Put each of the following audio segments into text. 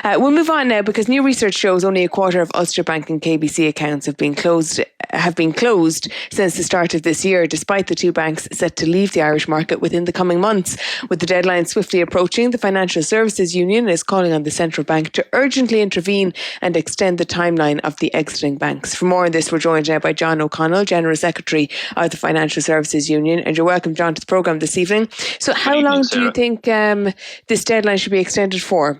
We'll move on now because new research shows only a quarter of Ulster Bank and KBC accounts have been closed since the start of this year, despite the two banks set to leave the Irish market within the coming months. With the deadline swiftly approaching, the Financial Services Union is calling on the central bank to urgently intervene and extend the timeline of the exiting banks. For more on this, we're joined now by John O'Connell, General Secretary of the Financial Services Union. And you're welcome, John, to the programme this evening. So how long do you think this deadline should be extended for?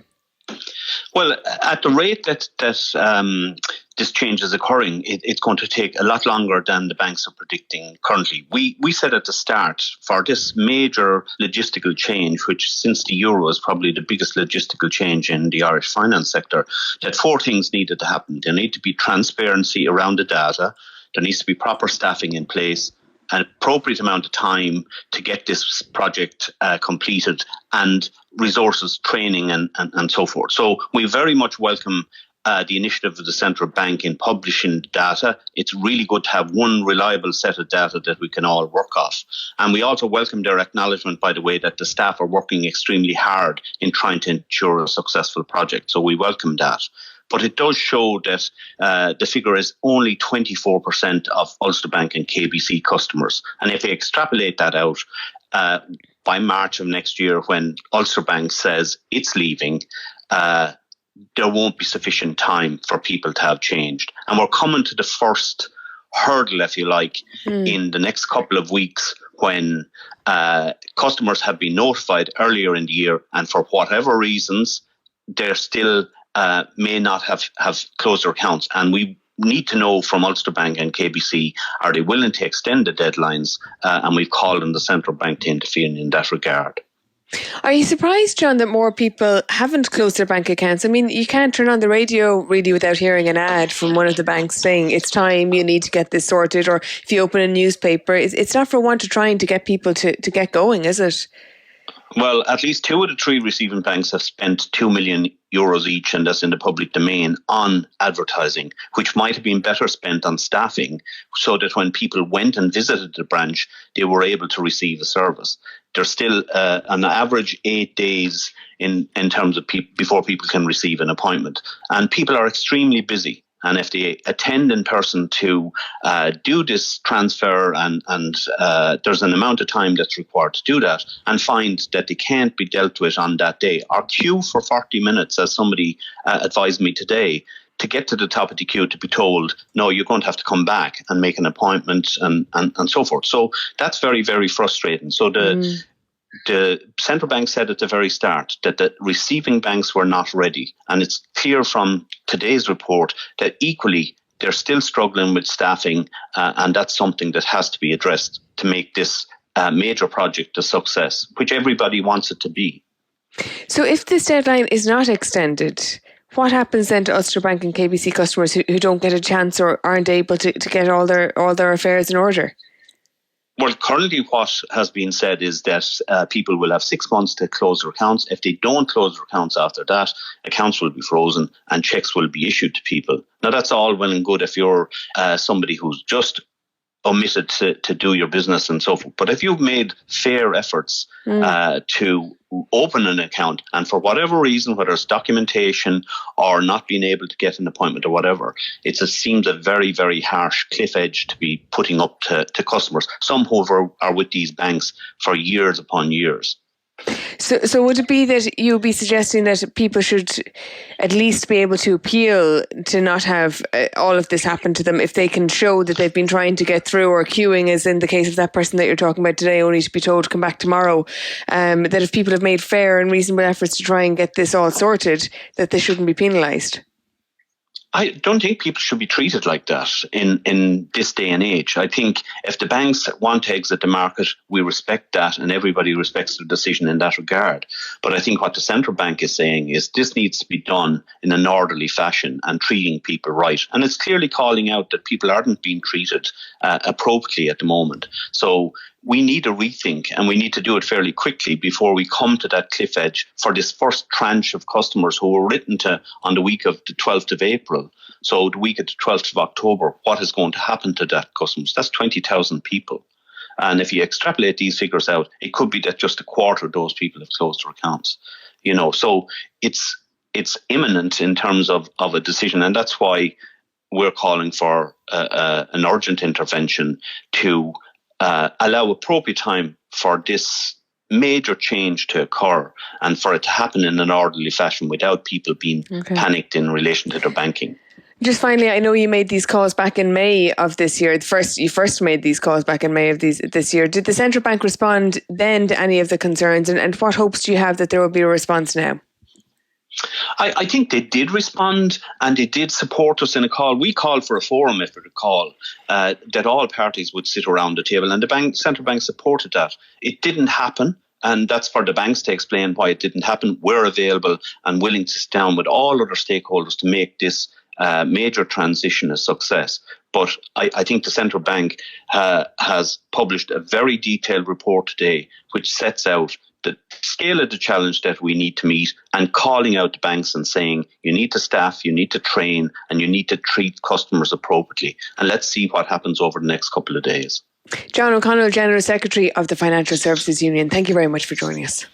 Well, at the rate that this change is occurring, it's going to take a lot longer than the banks are predicting currently. We said at the start, for this major logistical change, which since the euro is probably the biggest logistical change in the Irish finance sector, that four things needed to happen. There need to be transparency around the data. There needs to be proper staffing in place, an appropriate amount of time to get this project completed, and resources, training and so forth. So we very much welcome the initiative of the central bank in publishing data. It's really good to have one reliable set of data that we can all work off. And we also welcome their acknowledgement, by the way, that the staff are working extremely hard in trying to ensure a successful project. So we welcome that. But it does show that the figure is only 24% of Ulster Bank and KBC customers. And if we extrapolate that out, by March of next year, when Ulster Bank says it's leaving, there won't be sufficient time for people to have changed. And we're coming to the first hurdle, if you like, in the next couple of weeks when customers have been notified earlier in the year, and for whatever reasons, they're still may not have closed their accounts. And we need to know from Ulster Bank and KBC, are they willing to extend the deadlines? And we've called on the central bank to intervene in that regard. Are you surprised, John, that more people haven't closed their bank accounts? I mean, you can't turn on the radio really without hearing an ad from one of the banks saying it's time, you need to get this sorted. Or if you open a newspaper, it's not for want of trying to get people to get going, is it? Well, at least two of the three receiving banks have spent €2 million each, and that's in the public domain, on advertising, which might have been better spent on staffing so that when people went and visited the branch, they were able to receive a service. There's still an average 8 days in terms of before people can receive an appointment. And people are extremely busy. And if they attend in person to do this transfer and there's an amount of time that's required to do that, and find that they can't be dealt with on that day, or queue for 40 minutes, as somebody advised me today, to get to the top of the queue to be told, no, you're going to have to come back and make an appointment and so forth. So that's very, very frustrating. So the central bank said at the very start that the receiving banks were not ready. And it's clear from today's report that equally they're still struggling with staffing, and that's something that has to be addressed to make this major project a success, which everybody wants it to be. So if this deadline is not extended, what happens then to Ulster Bank and KBC customers who don't get a chance or aren't able to get all their affairs in order? Well, currently what has been said is that people will have 6 months to close their accounts. If they don't close their accounts after that, accounts will be frozen and cheques will be issued to people. Now, that's all well and good if you're somebody who's just omitted to do your business and so forth. But if you've made fair efforts to open an account, and for whatever reason, whether it's documentation or not being able to get an appointment or whatever, it seems a very, very harsh cliff edge to be putting up to customers, some who are with these banks for years upon years. So would it be that you would be suggesting that people should at least be able to appeal to not have all of this happen to them if they can show that they've been trying to get through, or queuing, as in the case of that person that you're talking about today, only to be told to come back tomorrow, that if people have made fair and reasonable efforts to try and get this all sorted, that they shouldn't be penalised? I don't think people should be treated like that in this day and age. I think if the banks want to exit the market, we respect that, and everybody respects the decision in that regard. But I think what the central bank is saying is this needs to be done in an orderly fashion and treating people right. And it's clearly calling out that people aren't being treated appropriately at the moment. So we need a rethink, and we need to do it fairly quickly before we come to that cliff edge for this first tranche of customers who were written to on the week of the 12th of April. So the week of the 12th of October, what is going to happen to that customers? That's 20,000 people. And if you extrapolate these figures out, it could be that just a quarter of those people have closed their accounts. So it's it's imminent in terms of a decision, and that's why we're calling for an urgent intervention to allow appropriate time for this major change to occur and for it to happen in an orderly fashion without people being panicked in relation to their banking. Just finally, I know you made these calls back in May of this year. You first made these calls back in May of this year. Did the central bank respond then to any of the concerns, and what hopes do you have that there will be a response now? I think they did respond, and they did support us in a call. We called for a forum, if you recall, that all parties would sit around the table, and the central bank supported that. It didn't happen, and that's for the banks to explain why it didn't happen. We're available and willing to sit down with all other stakeholders to make this major transition a success. But I think the central bank has published a very detailed report today which sets out the scale of the challenge that we need to meet, and calling out the banks and saying you need to staff, you need to train, and you need to treat customers appropriately. And let's see what happens over the next couple of days. John O'Connell, General Secretary of the Financial Services Union, thank you very much for joining us.